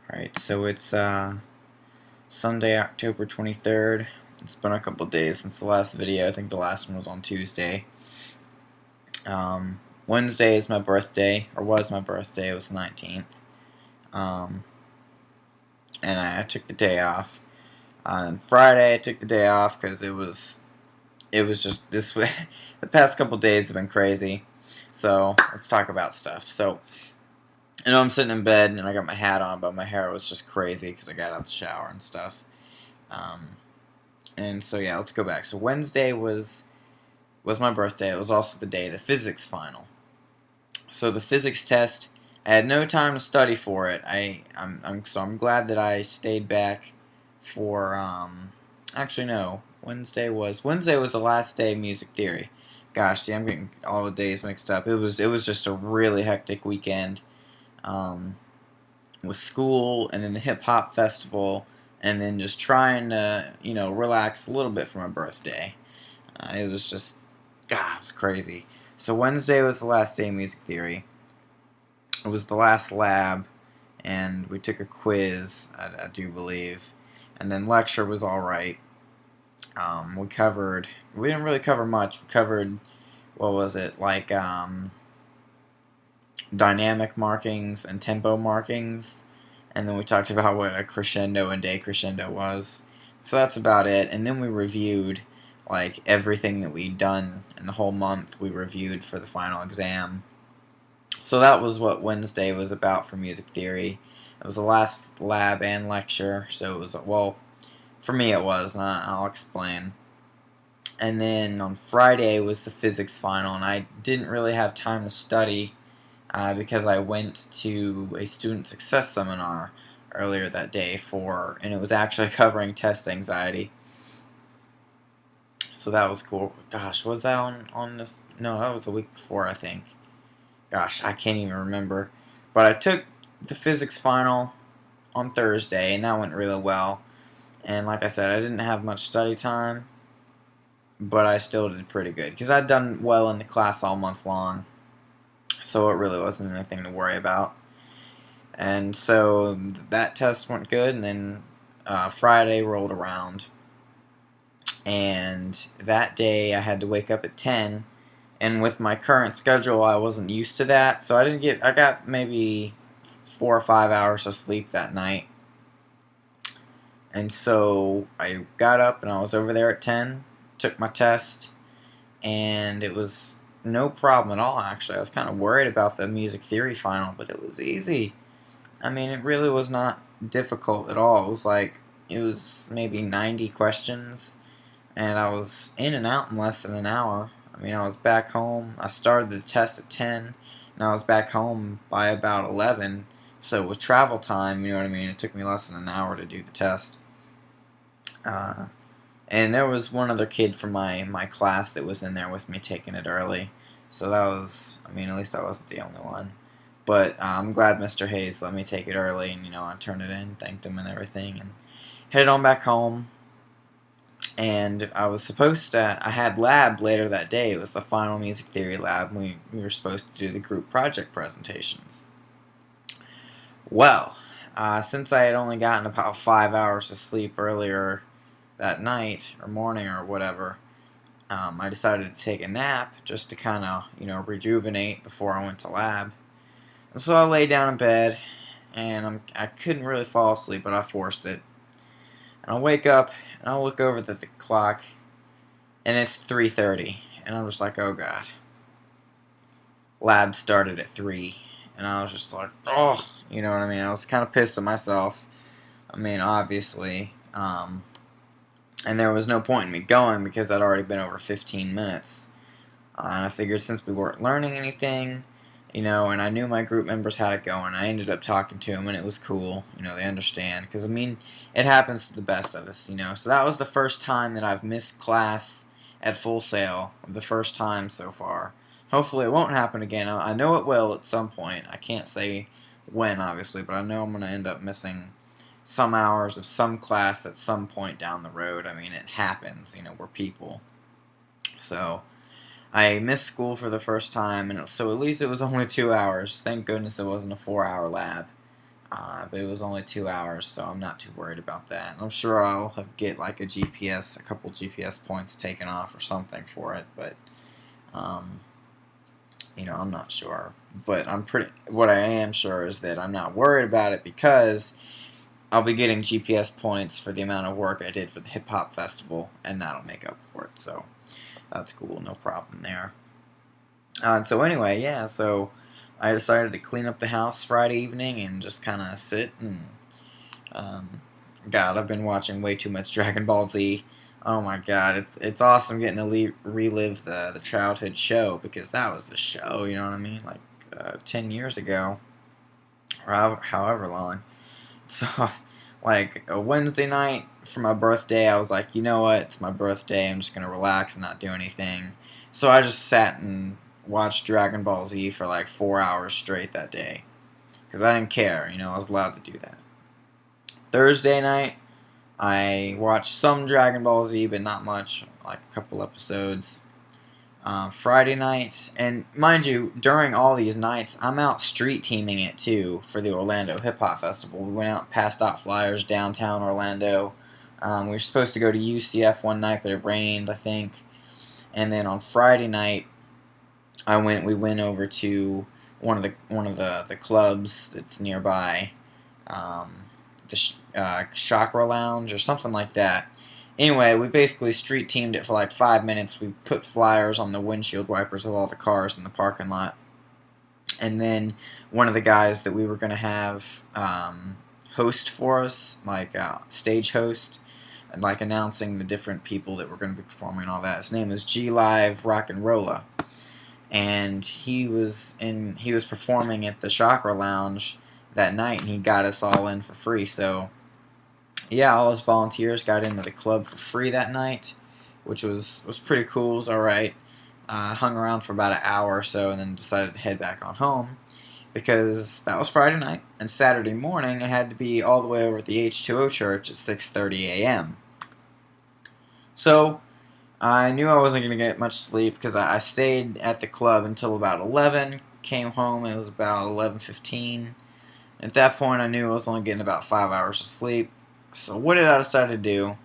Alright, so it's Sunday, October 23rd. It's been a couple days since the last video. I think the last one was on Tuesday. Wednesday is my birthday, or was my birthday. It was the 19th. And I took the day off. On Friday, I took the day off because it was just this way. The past couple days have been crazy. So let's talk about stuff. So I know I'm sitting in bed and I got my hat on, but my hair was just crazy because I got out of the shower and stuff. And so yeah, let's go back. So Wednesday was my birthday. It was also the day of the physics final. So the physics test, I had no time to study for it. I'm glad that I stayed back for actually no. Wednesday was the last day of music theory. Gosh, see, I'm getting all the days mixed up. It was just a really hectic weekend. With school and then the hip hop festival and then just trying to relax a little bit for my birthday. It was just it was crazy. So Wednesday was the last day of music theory. It was the last lab, and we took a quiz, I do believe, and then lecture was all right. We didn't really cover much. We covered, what was it, like dynamic markings and tempo markings, and then we talked about what a crescendo and decrescendo was. So that's about it. And then we reviewed like everything that we'd done in the whole month. We reviewed for the final exam. So that was what Wednesday was about for music theory. It was the last lab and lecture, so it was, well, for me it was, and I'll explain. And then on Friday was the physics final, and I didn't really have time to study because I went to a student success seminar earlier that day and it was actually covering test anxiety. So that was cool. Gosh, was that on this? No, that was the week before, I think. Gosh, I can't even remember. But I took the physics final on Thursday, and that went really well. And like I said, I didn't have much study time, but I still did pretty good because I'd done well in the class all month long. So it really wasn't anything to worry about. And so that test went good, and then Friday rolled around. And that day I had to wake up at 10, and with my current schedule I wasn't used to that, so I got maybe 4 or 5 hours of sleep that night. And so I got up and I was over there at 10, took my test, and it was no problem at all, actually. I was kind of worried about the music theory final, but it was easy. I mean, it really was not difficult at all. It was maybe 90 questions, and I was in and out in less than an hour. I mean, I was back home. I started the test at 10, and I was back home by about 11. So with travel time, you know what I mean, it took me less than an hour to do the test. And there was one other kid from my class that was in there with me taking it early. So that was, I mean, at least I wasn't the only one. But I'm glad Mr. Hayes let me take it early, and I turned it in, thanked him and everything, and headed on back home. And I had lab later that day. It was the final music theory lab. We were supposed to do the group project presentations. Well, since I had only gotten about 5 hours of sleep earlier that night, or morning, or whatever, I decided to take a nap just to kind of, rejuvenate before I went to lab. And so I lay down in bed, and I couldn't really fall asleep, but I forced it. And I wake up, and I look over at the clock, and it's 3:30, and I'm just like, oh god. Lab started at 3, and I was just like, oh, you know what I mean? I was kind of pissed at myself. I mean, obviously, and there was no point in me going because I'd already been over 15 minutes. And I figured since we weren't learning anything, and I knew my group members had it going, I ended up talking to them, and it was cool. They understand. Because, I mean, it happens to the best of us, So that was the first time that I've missed class at Full Sail. The first time so far. Hopefully it won't happen again. I know it will at some point. I can't say when, obviously, but I know I'm going to end up missing some hours of some class at some point down the road. I mean, it happens. We're people. So I missed school for the first time, and so at least it was only 2 hours. Thank goodness it wasn't a 4-hour lab. but it was only 2 hours, so I'm not too worried about that. I'm sure I'll get like a couple GPS points taken off or something for it, but um, I'm not sure. But what I am sure is that I'm not worried about it because I'll be getting GPS points for the amount of work I did for the hip hop festival, and that'll make up for it. So that's cool, no problem there. So anyway, yeah, so I decided to clean up the house Friday evening and just kind of sit and, um, God, I've been watching way too much Dragon Ball Z. Oh my God, it's awesome getting to relive the childhood show because that was the show, you know what I mean? Like 10 years ago, or however long. So, like a Wednesday night for my birthday, I was like, you know what? It's my birthday. I'm just gonna relax and not do anything. So I just sat and watched Dragon Ball Z for like 4 hours straight that day because I didn't care. I was allowed to do that. Thursday night, I watched some Dragon Ball Z, but not much, like a couple episodes. Friday night, and mind you, during all these nights, I'm out street teaming it too for the Orlando Hip Hop Festival. We went out and passed out flyers downtown Orlando. We were supposed to go to UCF one night, but it rained, I think. And then on Friday night, we went over to one of the clubs that's nearby, the Chakra Lounge or something like that. Anyway, we basically street teamed it for like 5 minutes. We put flyers on the windshield wipers of all the cars in the parking lot. And then one of the guys that we were going to have host for us, like stage host, and like announcing the different people that were going to be performing and all that. His name is G Live Rock and Rolla. And he was performing at the Chakra Lounge that night, and he got us all in for free. So yeah, all us volunteers got into the club for free that night, which was pretty cool. It was alright. Hung around for about an hour or so and then decided to head back on home because that was Friday night, and Saturday morning I had to be all the way over at the H2O church at 6:30 a.m. So I knew I wasn't going to get much sleep because I stayed at the club until about 11, came home, it was about 11:15. At that point I knew I was only getting about 5 hours of sleep. So what did I decide to do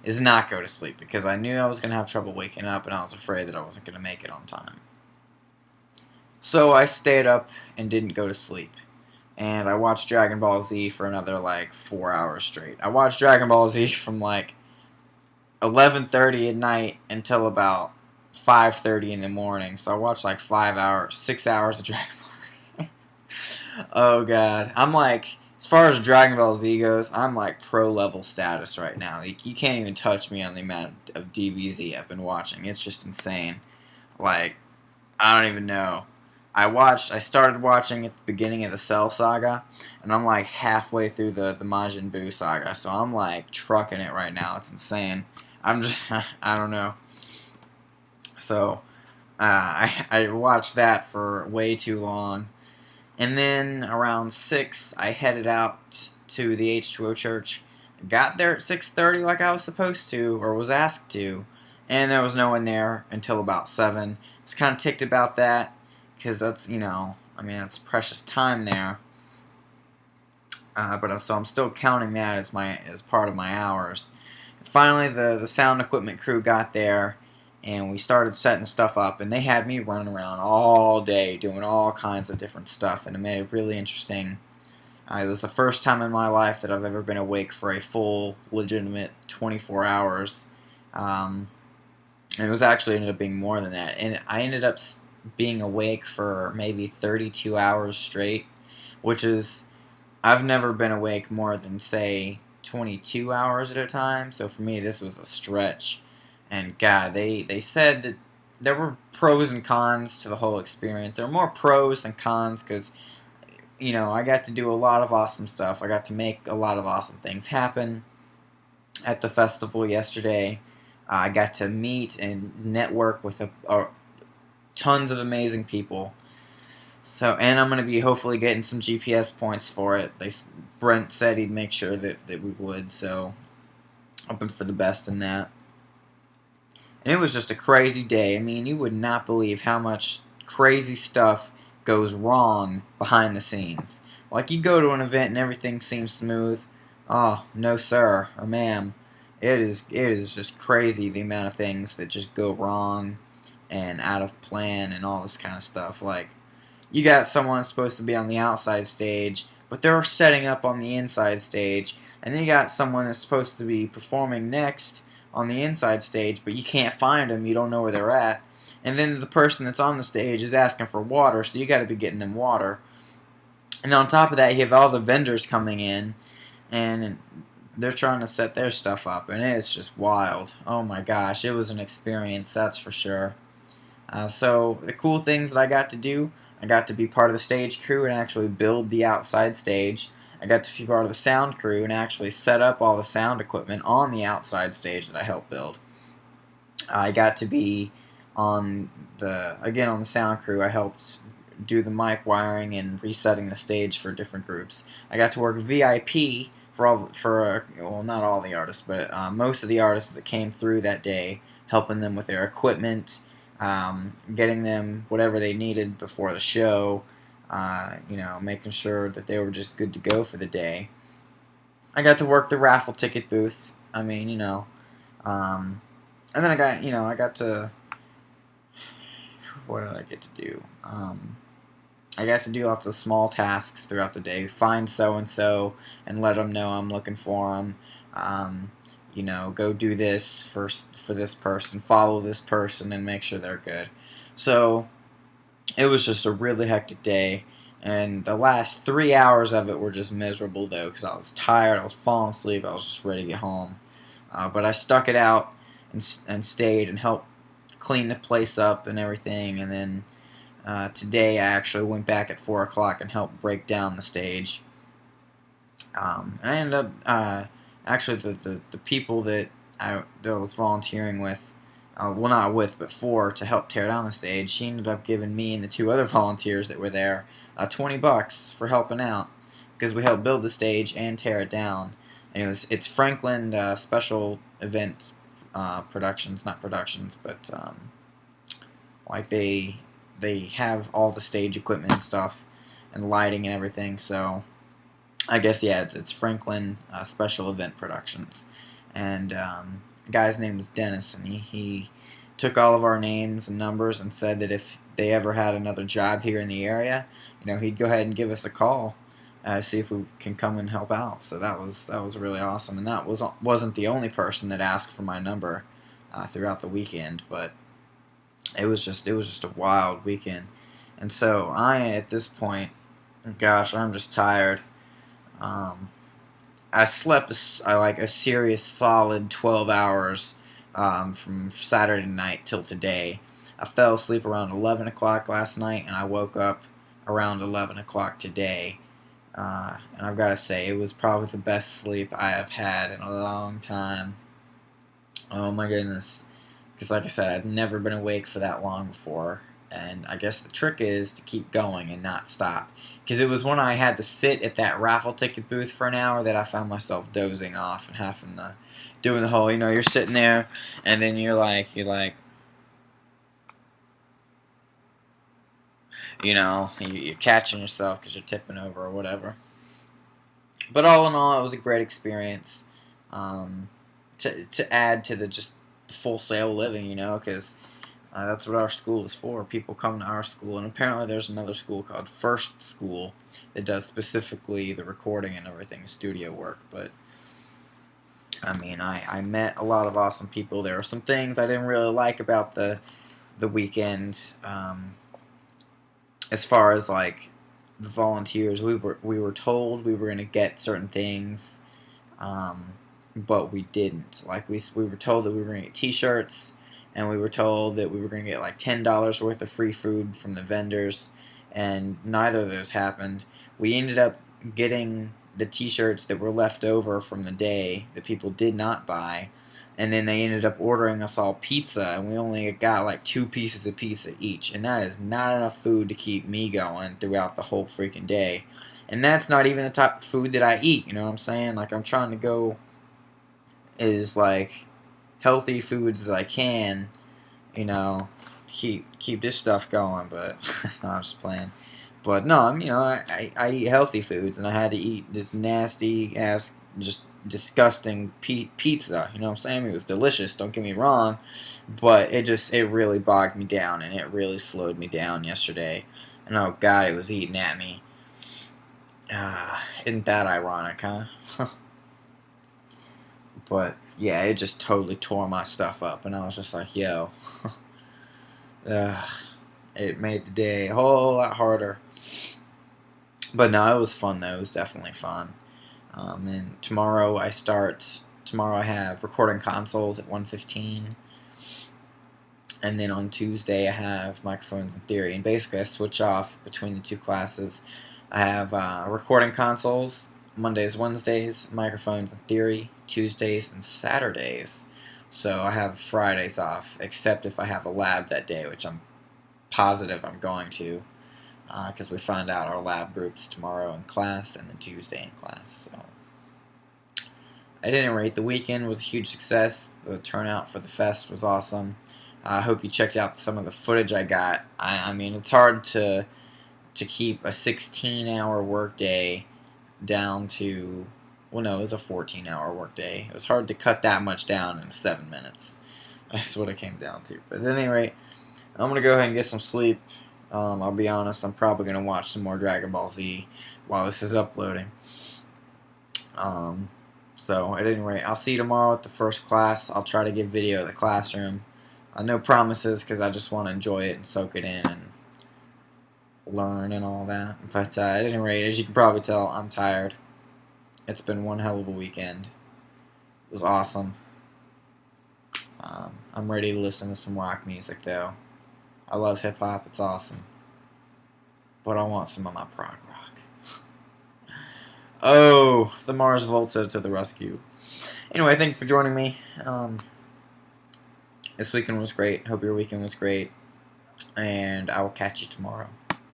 is not go to sleep because I knew I was going to have trouble waking up and I was afraid that I wasn't going to make it on time. So I stayed up and didn't go to sleep. And I watched Dragon Ball Z for another like 4 hours straight. I watched Dragon Ball Z from like 11:30 at night until about 5:30 in the morning. So I watched like 6 hours of Dragon Ball Z. Oh God. I'm like, as far as Dragon Ball Z goes, I'm like pro level status right now. You can't even touch me on the amount of DBZ I've been watching. It's just insane. Like, I don't even know. I started watching at the beginning of the Cell Saga, and I'm like halfway through the Majin Buu Saga, so I'm like trucking it right now. It's insane. I don't know. So, I watched that for way too long. And then around 6, I headed out to the H2O church. Got there at 6:30 like I was supposed to, or was asked to. And there was no one there until about 7. I was kind of ticked about that, because that's, that's precious time there. So I'm still counting that as part of my hours. Finally, the sound equipment crew got there, and we started setting stuff up, and they had me running around all day doing all kinds of different stuff, and it made it really interesting. It was the first time in my life that I've ever been awake for a full, legitimate 24 hours. And it was actually ended up being more than that. And I ended up being awake for maybe 32 hours straight, which is, I've never been awake more than, say, 22 hours at a time. So for me, this was a stretch. And God, they said that there were pros and cons to the whole experience. There were more pros than cons because, I got to do a lot of awesome stuff. I got to make a lot of awesome things happen at the festival yesterday. I got to meet and network with tons of amazing people. So, and I'm going to be hopefully getting some GPS points for it. Brent said he'd make sure that we would, so hoping for the best in that. And it was just a crazy day. I mean, you would not believe how much crazy stuff goes wrong behind the scenes. Like, you go to an event and everything seems smooth. Oh, no sir, or ma'am. It is just crazy the amount of things that just go wrong and out of plan and all this kind of stuff. Like, you got someone supposed to be on the outside stage, but they're setting up on the inside stage, and then you got someone that's supposed to be performing next on the inside stage, but you can't find them, you don't know where they're at, and then the person that's on the stage is asking for water, so you got to be getting them water. And on top of that, you have all the vendors coming in, and they're trying to set their stuff up, and it's just wild. Oh my gosh, it was an experience, that's for sure. So the cool things that I got to do, I got to be part of the stage crew and actually build the outside stage. I got to be part of the sound crew and actually set up all the sound equipment on the outside stage that I helped build. I got to be on the sound crew. I helped do the mic wiring and resetting the stage for different groups. I got to work VIP well, not all the artists, but most of the artists that came through that day, helping them with their equipment, getting them whatever they needed before the show, making sure that they were just good to go for the day. I got to work the raffle ticket booth. I mean, and then I got to, what did I get to do? I got to do lots of small tasks throughout the day. Find so-and-so and let them know I'm looking for them. Go do this for this person, follow this person, and make sure they're good. So it was just a really hectic day, and the last 3 hours of it were just miserable, though, because I was tired, I was falling asleep, I was just ready to get home. But I stuck it out and stayed and helped clean the place up and everything, and then today I actually went back at 4 o'clock and helped break down the stage. And I ended up, actually, the people that I was volunteering with, well, not with, but for, to help tear down the stage, she ended up giving me and the two other volunteers that were there $20 for helping out, because we helped build the stage and tear it down. And it's Franklin Special Event Productions, not productions, but like they have all the stage equipment and stuff, and lighting and everything. So I guess, yeah, it's Franklin Special Event Productions, and the guy's name was Dennis, and he took all of our names and numbers and said that if they ever had another job here in the area, he'd go ahead and give us a call, see if we can come and help out. So that was really awesome, and that wasn't the only person that asked for my number throughout the weekend, but it was just a wild weekend. And so at this point, gosh, I'm just tired. I slept a serious solid 12 hours from Saturday night till today. I fell asleep around 11 o'clock last night, and I woke up around 11 o'clock today. And I've got to say, it was probably the best sleep I have had in a long time. Oh my goodness. Because like I said, I'd never been awake for that long before. And I guess the trick is to keep going and not stop. Because it was when I had to sit at that raffle ticket booth for an hour that I found myself dozing off and having to doing the whole, you're sitting there and then you're catching yourself because you're tipping over or whatever. But all in all, it was a great experience. To add to the just full sail living, because that's what our school is for. People come to our school, and apparently there's another school called First School that does specifically the recording and everything, studio work. But I mean, I met a lot of awesome people. There were some things I didn't really like about the weekend, as far as like the volunteers. We were told we were going to get certain things, but we didn't. Like we were told that we were going to get T-shirts, and we were told that we were going to get like $10 worth of free food from the vendors, and neither of those happened. We ended up getting the T-shirts that were left over from the day that people did not buy, and then they ended up ordering us all pizza, and we only got like 2 pieces of pizza each, and that is not enough food to keep me going throughout the whole freaking day. And that's not even the type of food that I eat, you know what I'm saying? Like, I'm trying to go as like healthy foods as I can, keep this stuff going, but no, I'm just playing. But no, I eat healthy foods, and I had to eat this nasty ass, just disgusting pizza. You know what I'm saying? It was delicious. Don't get me wrong, but it really bogged me down, and it really slowed me down yesterday. And oh God, it was eating at me. Isn't that ironic, huh? But yeah, it just totally tore my stuff up, and I was just like, yo, it made the day a whole lot harder. But no, it was fun though. It was definitely fun. And tomorrow I have recording consoles at 1:15, and then on Tuesday I have microphones and theory. And basically I switch off between the two classes. I have recording consoles Mondays, Wednesdays, microphones and theory Tuesdays and Saturdays. So I have Fridays off, except if I have a lab that day, which I'm positive I'm going to, because we find out our lab groups tomorrow in class and then Tuesday in class. So at any rate, the weekend was a huge success. The turnout for the fest was awesome. I hope you checked out some of the footage I got. I mean, it's hard to keep a 16-hour workday down to, well, no, it was a 14-hour workday. It was hard to cut that much down in 7 minutes. That's what it came down to. But at any rate, I'm going to go ahead and get some sleep. I'll be honest, I'm probably going to watch some more Dragon Ball Z while this is uploading. So, at any rate, I'll see you tomorrow at the first class. I'll try to give video of the classroom. No promises, because I just want to enjoy it and soak it in and learn and all that. But at any rate, as you can probably tell, I'm tired. It's been one hell of a weekend. It was awesome. I'm ready to listen to some rock music, though. I love hip-hop. It's awesome. But I want some of my prog rock. Oh, the Mars Volta to the rescue. Anyway, thank you for joining me. This weekend was great. Hope your weekend was great. And I will catch you tomorrow.